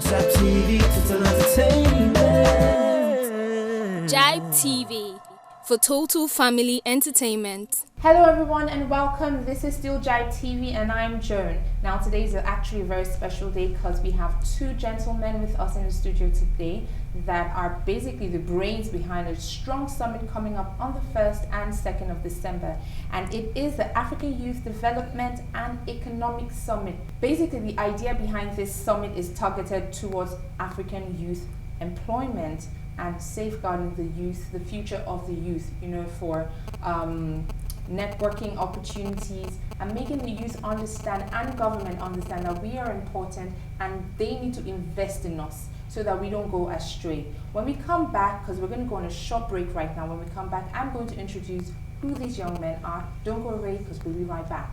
JYBtv, total entertainment. JYBtv for total family entertainment. Hello everyone and welcome. This is still JYBtv and I'm Joan. Now today is actually a very special day because we have two gentlemen with us in the studio today that are basically the brains behind a strong summit coming up on the 1st and 2nd of December. And it is the African Youth Development and Economic Summit. Basically the idea behind this summit is targeted towards African youth employment and safeguarding the youth, the future of the youth, for networking opportunities and making the youth understand and government understand that we are important and they need to invest in us so that we don't go astray. When we come back, because we're going to go on a short break right now, when we come back, I'm going to introduce who these young men are. Don't go away because we'll be right back.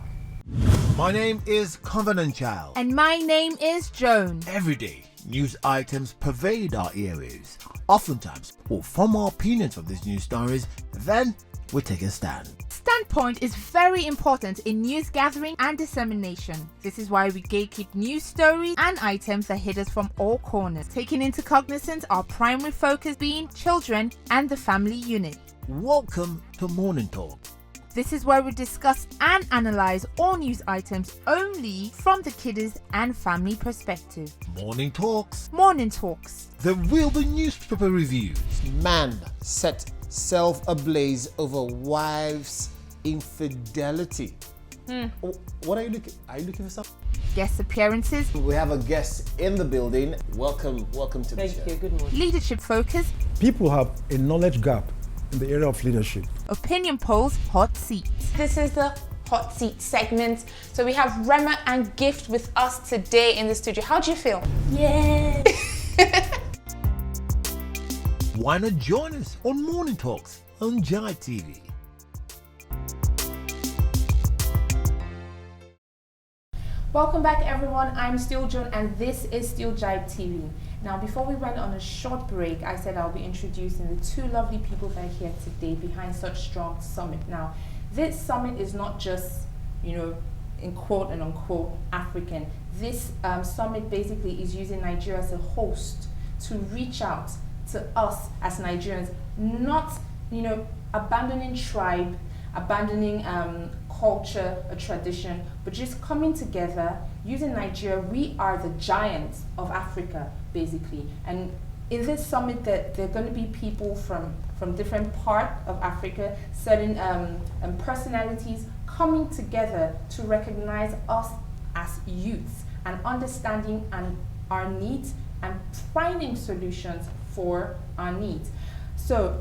My name is Covenant Child. And my name is Joan. Every day, news items pervade our earwaves. Oftentimes, we'll form our opinions of these news stories, then we take a stand. Standpoint is very important in news gathering and dissemination. This is why we gatekeep news stories and items that hit us from all corners, taking into cognizance our primary focus being children and the family unit. Welcome to Morning Talk. This is where we discuss and analyze all news items only from the kiddies and family perspective. Morning Talks. Morning Talks. The real newspaper reviews. Man set self ablaze over wife's infidelity. What are you looking? Are you looking for something? Guest appearances. We have a guest in the building. Welcome to the show. Thank you. Good morning. Leadership focus. People have a knowledge gap in the area of leadership. Opinion polls. Hot seats. This is the hot seat segment. So we have Rema and Gift with us today in the studio. How do you feel? Yeah. Why not join us on Morning Talks on JYBtv? Welcome back everyone, I'm still Joan and this is still JYBtv. Now before we went on a short break, I said I'll be introducing the two lovely people that are here today behind such strong summit. Now this summit is not just, in quote and unquote African. This summit basically is using Nigeria as a host to reach out to us as Nigerians, not, abandoning tribe, abandoning culture, a tradition, but just coming together, using Nigeria. We are the giants of Africa, basically. And in this summit, there are going to be people from different parts of Africa, certain personalities coming together to recognize us as youths and understanding our needs and finding solutions for our needs. So,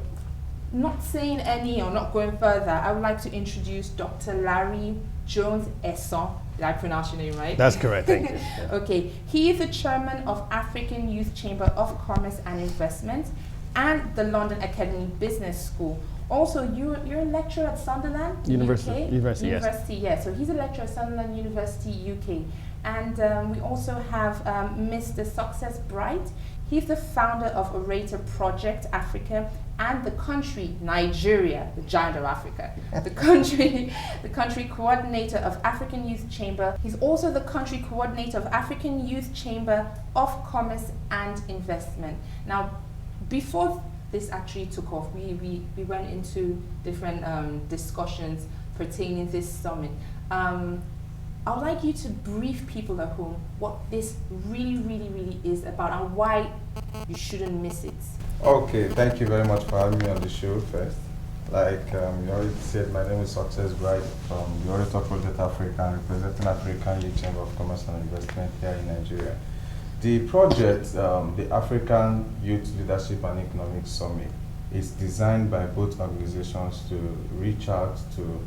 not saying any or not going further, I would like to introduce Dr. Larry Jones-Esson. Did I pronounce your name right? That's correct, thank you. Okay, he is the chairman of African Youth Chamber of Commerce and Investment and the London Academy Business School. Also, you're a lecturer at Sunderland University, UK? yes. Yeah, so he's a lecturer at Sunderland University, UK. And we also have Mr. Sucex. He's the founder of Orator Project Africa and the country Nigeria, the giant of Africa, the country coordinator of African Youth Chamber. He's also the country coordinator of African Youth Chamber of Commerce and Investment. Now, before this actually took off, we went into different discussions pertaining to this summit. I would like you to brief people at home what this really is about and why you shouldn't miss it. Okay, thank you very much for having me on the show first. Like you already said, my name is Sucex from the Orator Project Africa, representing African Youth Chamber of Commerce and Investment here in Nigeria. The project, the African Youth Leadership and Economic Summit, is designed by both organizations to reach out to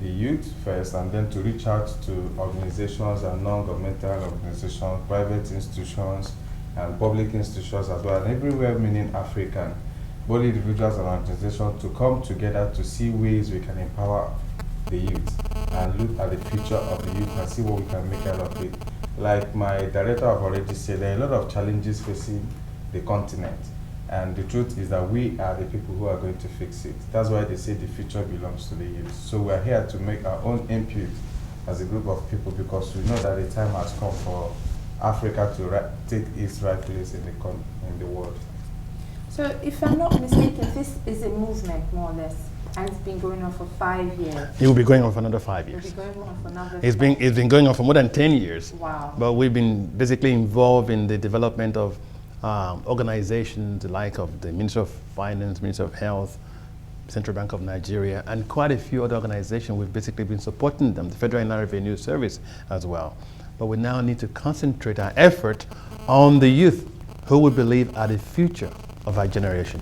the youth first, and then to reach out to organizations and non-governmental organizations, private institutions, and public institutions as well, and everywhere meaning African, both individuals and organizations, to come together to see ways we can empower the youth and look at the future of the youth and see what we can make out of it. Like my director have already said, there are a lot of challenges facing the continent. And the truth is that we are the people who are going to fix it. That's why they say the future belongs to the youth. So we're here to make our own input as a group of people, because we know that the time has come for Africa to take its right place in the world. So if I'm not mistaken, this is a movement more or less, and it's been going on for 5 years. It will be going on for another 5 years. It'll be going on for another It's been going on for more than 10 years. Wow. But we've been basically involved in the development of organizations like of the Ministry of Finance, Ministry of Health, Central Bank of Nigeria, and quite a few other organizations. We've basically been supporting them, the Federal Inland Revenue Service as well. But we now need to concentrate our effort on the youth who we believe are the future of our generation.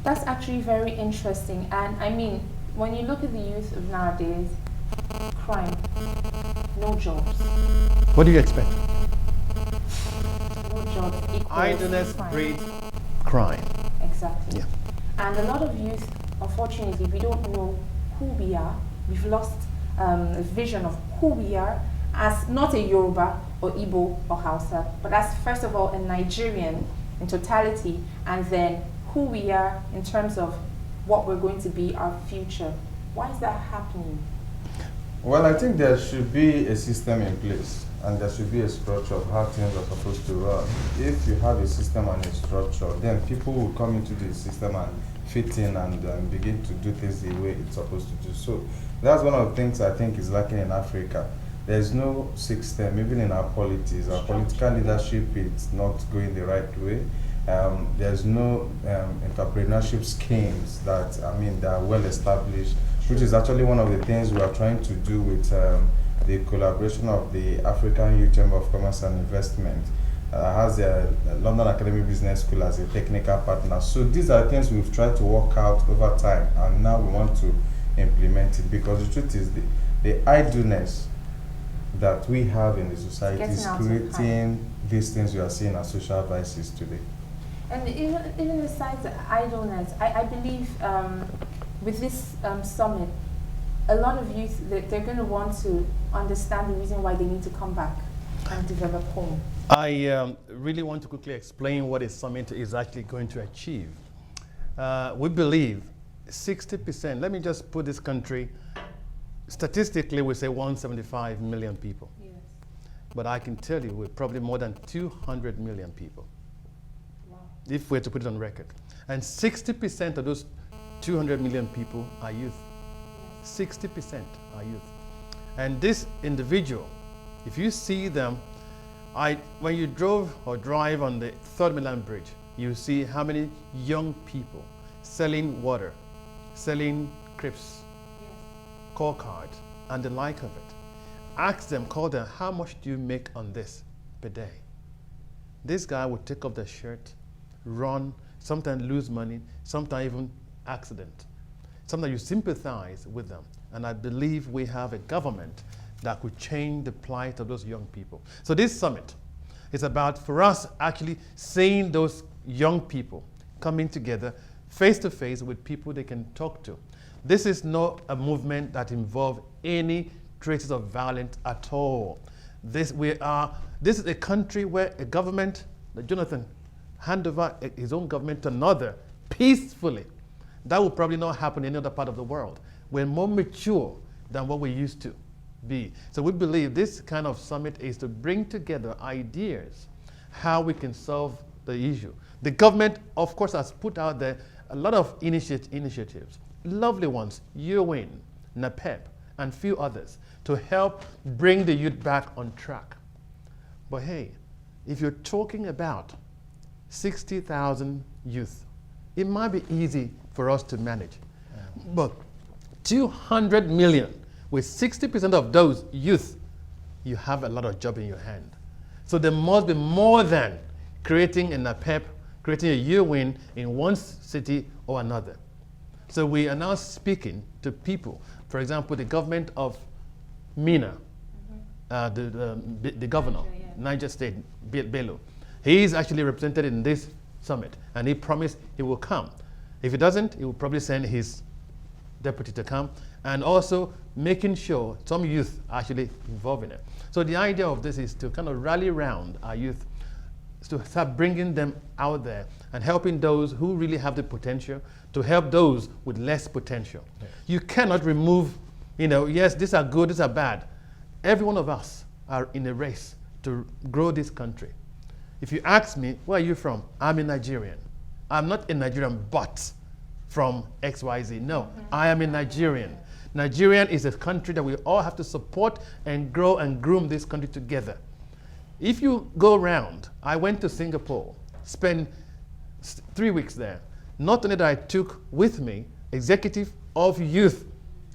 That's actually very interesting. And I mean, when you look at the youth of nowadays, crime, no jobs. What do you expect? No jobs equals Idleness crime. breeds crime. Exactly. Yeah. And a lot of youth, unfortunately, we don't know who we are. We've lost a vision of who we are as not a Yoruba or Igbo or Hausa, but as first of all a Nigerian in totality, and then who we are in terms of what we're going to be, our future. Why is that happening? Well, I think there should be a system in place, and there should be a structure of how things are supposed to run. If you have a system and a structure, then people will come into the system and fit in and begin to do things the way it's supposed to do. So that's one of the things I think is lacking in Africa. There's no system, even in our politics. Our political leadership is not going the right way. There's no entrepreneurship schemes that, I mean, that are well established, which is actually one of the things we are trying to do with the collaboration of the African Youth Chamber of Commerce and Investment. Has the London Academy Business School as a technical partner. So these are things we've tried to work out over time, and now we want to implement it, because the truth is the idleness that we have in the society is creating these things we are seeing as social vices today. And even besides the idleness, I believe with this summit, a lot of youth, they're going to want to understand the reason why they need to come back and develop home. I really want to quickly explain what a summit is actually going to achieve. We believe 60%, let me just put this country, statistically we say 175 million people. Yes. But I can tell you we're probably more than 200 million people. Wow. If we're to put it on record. And 60% of those 200 million people are youth. 60% are youth. And this individual, if you see them, when you drove or drive on the 3rd Mainland Bridge, you see how many young people selling water, selling crepes, call cards, and the like of it. Ask them, call them, how much do you make on this per day? This guy would take off their shirt, run, sometimes lose money, sometimes even accident. Sometimes you sympathize with them. And I believe we have a government that could change the plight of those young people. So this summit is about, for us, actually seeing those young people coming together face to face with people they can talk to. This is not a movement that involves any traces of violence at all. This is a country where a government, Jonathan, hand over his own government to another peacefully. That will probably not happen in any other part of the world. We're more mature than what we used to be. So we believe this kind of summit is to bring together ideas how we can solve the issue. The government, of course, has put out there a lot of initiatives, lovely ones, UN, NAPEP, and few others, to help bring the youth back on track. But hey, if you're talking about 60,000 youth, it might be easy for us to manage. But 200 million, with 60% of those youth, you have a lot of job in your hand. So there must be more than creating a NAPEP, creating a UN in one city or another. So we are now speaking to people. For example, the government of Mina, the governor, Niger State, Bello. He is actually represented in this summit, and he promised he will come. If he doesn't, he will probably send his deputy to come, and also making sure some youth are actually involved in it. So the idea of this is to kind of rally around our youth, to start bringing them out there and helping those who really have the potential to help those with less potential. Yeah. You cannot remove, yes, these are good, these are bad. Every one of us are in a race to grow this country. If you ask me, where are you from? I'm a Nigerian. I'm not a Nigerian, but from XYZ. No, I am a Nigerian. Nigerian is a country that we all have to support and grow and groom this country together. If you go around, I went to Singapore, spent 3 weeks there. Not only that I took with me executive of youth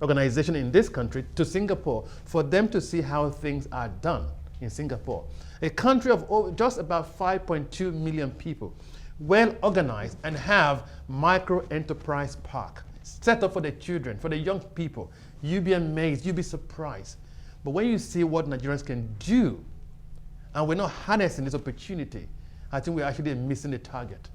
organization in this country to Singapore for them to see how things are done in Singapore. A country of just about 5.2 million people, well organized, and have micro enterprise park set up for the children, for the young people. You'll be amazed, you'll be surprised. But when you see what Nigerians can do, and we're not harnessing this opportunity, I think we're actually missing the target.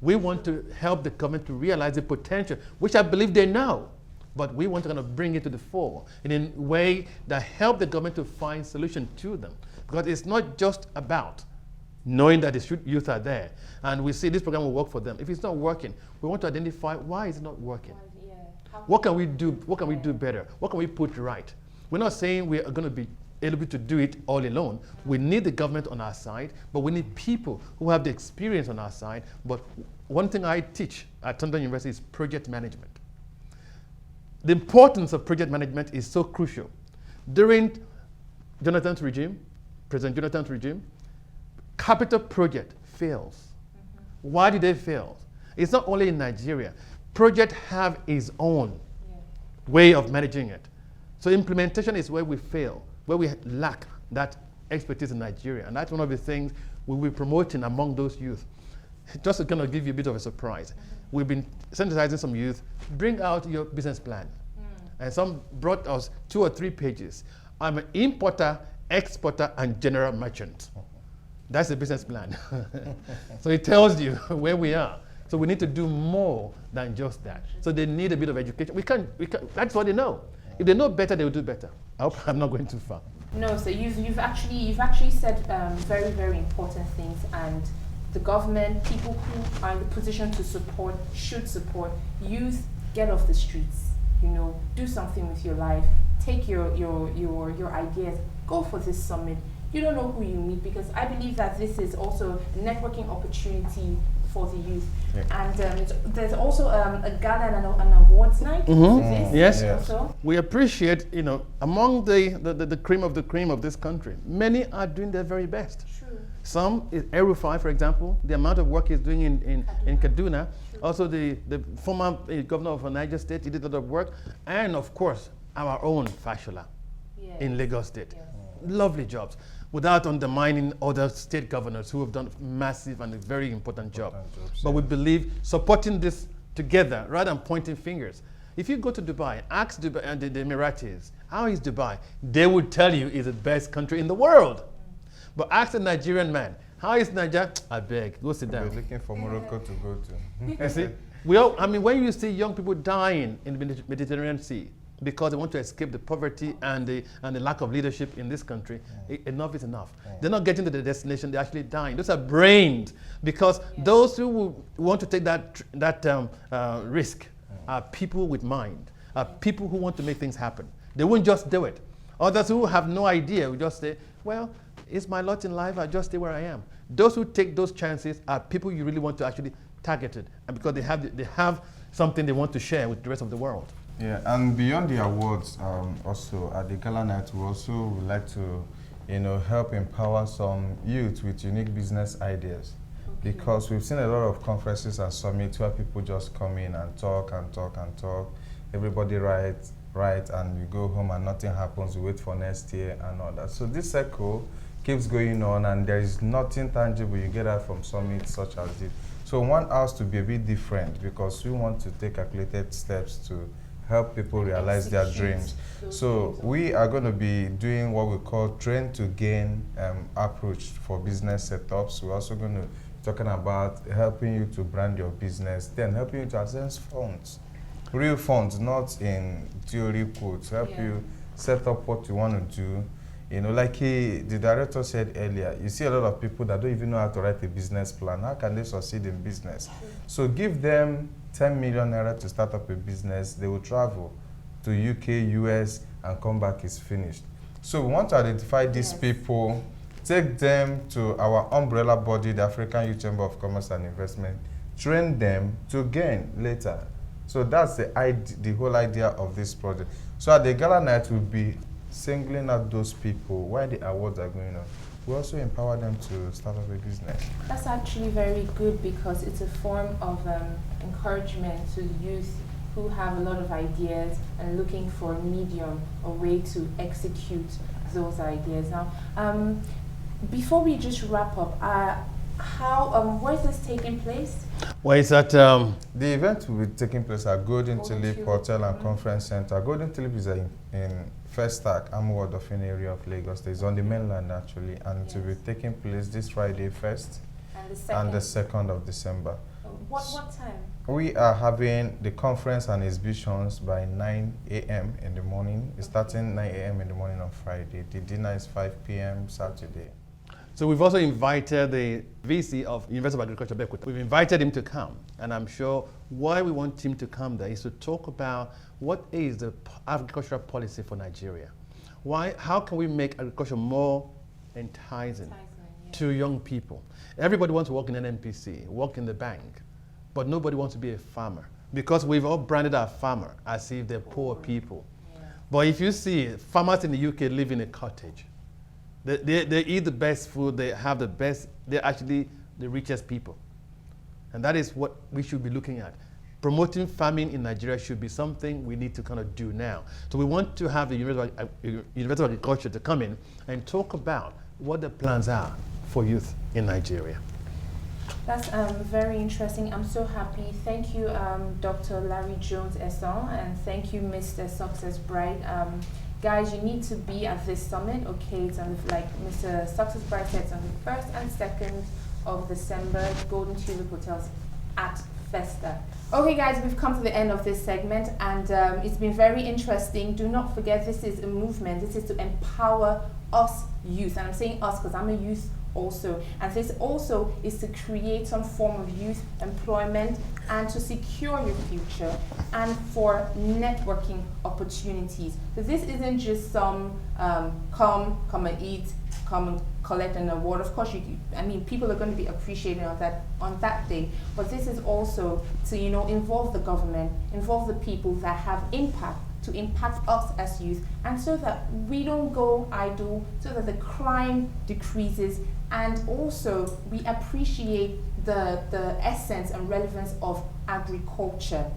We want to help the government to realize the potential, which I believe they know, but we want to kind of bring it to the fore in a way that help the government to find solutions to them. Because it's not just about knowing that the youth are there, and we see this program will work for them. If it's not working, we want to identify why it's not working. What can we do? What can we do better? What can we put right? We're not saying we are going to be able to do it all alone. We need the government on our side, but we need people who have the experience on our side. But one thing I teach at London University is project management. The importance of project management is so crucial. During Jonathan's regime, President Jonathan's regime, capital project fails. Why did they fail? It's not only in Nigeria. Project have its own way of managing it. So implementation is where we fail, where we lack that expertise in Nigeria. And that's one of the things we'll be promoting among those youth. Just to kind of give you a bit of a surprise. We've been sensitizing some youth, bring out your business plan. And some brought us 2 or 3 pages. I'm an importer, exporter, and general merchant. That's the business plan. So it tells you where we are. So we need to do more than just that. So they need a bit of education. We can, that's what they know. If they know better, they will do better. I hope I'm not going too far. No, so you've actually said very, very important things, and the government, people who are in the position to support, should support youth. Get off the streets. You know, do something with your life. Take your ideas. Go for this summit. You don't know who you meet, because I believe that this is also a networking opportunity for the youth. And there's also a gala and an awards night. Yes. Also. We appreciate, you know, among the cream of this country, many are doing their very best. True. Some, El-Rufai, for example, the amount of work he's doing in Kaduna. Also the former governor of Niger State, he did a lot of work. And of course, our own Fashola in Lagos State. Lovely jobs, without undermining other state governors who have done massive and a very important job. But we believe supporting this together rather than pointing fingers. If you go to Dubai, ask Dubai and the Emiratis, how is Dubai? They would tell you it's the best country in the world. But ask a Nigerian man, how is Nigeria? I beg, go sit down. We're looking for Morocco to go to. You see, when you see young people dying in the Mediterranean Sea because they want to escape the poverty and the lack of leadership in this country, enough is enough. They're not getting to the destination; they're actually dying. Those are brained, because those who want to take that risk are people with mind, are people who want to make things happen. They won't just do it. Others who have no idea will just say, well, it's my lot in life, I just stay where I am. Those who take those chances are people you really want to actually target it, and because they have something they want to share with the rest of the world. Yeah, and beyond the awards, also at the Gala Night, we also would like to, help empower some youth with unique business ideas. Because we've seen a lot of conferences and summits where people just come in and talk and talk and talk. Everybody writes, and we go home and nothing happens. We wait for next year and all that. So this cycle keeps going on, and there is nothing tangible you get out from summits such as this. So we want us to be a bit different, because we want to take calculated steps to help people realize their dreams. So we are going to be doing what we call train to gain approach for business setups. We're also going to be talking about helping you to brand your business, then helping you to access funds, real funds, not in theory quotes, help you set up what you want to do. Like the director said earlier, you see a lot of people that don't even know how to write a business plan. How can they succeed in business? So give them 10 million naira to start up a business. They will travel to UK, US, and come back is finished. So we want to identify these people, take them to our umbrella body, the African Youth Chamber of Commerce and Investment, train them to gain later. So that's the whole idea of this project. So at the gala night, we'll be singling out those people while the awards are going on. We also empower them to start up a business. That's actually very good because it's a form of encouragement to youth who have a lot of ideas and looking for a medium, a way to execute those ideas. Now, before we just wrap up, where is this taking place? Well, it's at the event will be taking place at Golden Tulip Hotel and Conference Center. Golden Tulip is in Festac, Amuwadofin area of Lagos. It's on the mainland actually, and it will be taking place this Friday 1st and the 2nd of December. What time? We are having the conference and exhibitions by 9 a.m. in the morning. It's starting 9 a.m. in the morning on Friday. The dinner is 5 p.m. Saturday. So we've also invited the VC of University of Agriculture, Bekwita. We've invited him to come, and I'm sure why we want him to come there is to talk about what is the agricultural policy for Nigeria. How can we make agriculture more enticing to young people? Everybody wants to work in an NPC, work in the bank, but nobody wants to be a farmer because we've all branded our farmer as if they're poor people. Yeah. But if you see farmers in the UK live in a cottage, they eat the best food, they have the best, they're actually the richest people. And that is what we should be looking at. Promoting farming in Nigeria should be something we need to kind of do now. So we want to have the University of Agriculture to come in and talk about what the plans are for youth in Nigeria. That's very interesting. I'm so happy. Thank you, Dr. Larry Jones-Esson, and thank you, Mr. Success Bright. Guys, you need to be at this summit. Okay, it's on like Mr. Success Bright said, it's on the 1st and 2nd of December, Golden Tulip Hotels at Festa. Okay guys, we've come to the end of this segment, and it's been very interesting. Do not forget, this is a movement. This is to empower us youth, and I'm saying us because I'm a youth also, and this also is to create some form of youth employment and to secure your future and for networking opportunities. So this isn't just some come and eat, come and collect an award. Of course, people are going to be appreciated on that day, but this is also to involve the government, involve the people that have impact, to impact us as youth, and so that we don't go idle, so that the crime decreases, and also we appreciate the essence and relevance of agriculture.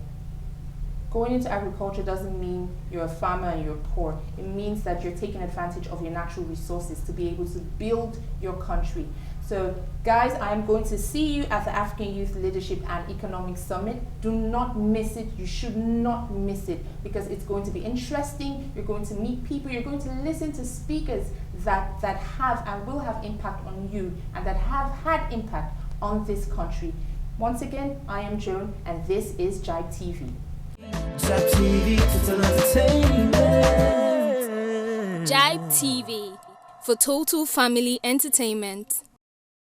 Going into agriculture doesn't mean you're a farmer and you're poor. It means that you're taking advantage of your natural resources to be able to build your country. So guys, I'm going to see you at the African Youth Leadership and Economic Summit. Do not miss it. You should not miss it, because it's going to be interesting. You're going to meet people. You're going to listen to speakers that have and will have impact on you and that have had impact on this country. Once again, I am Joan, and this is JYBtv. JYBtv, total entertainment. JYBtv, for total family entertainment.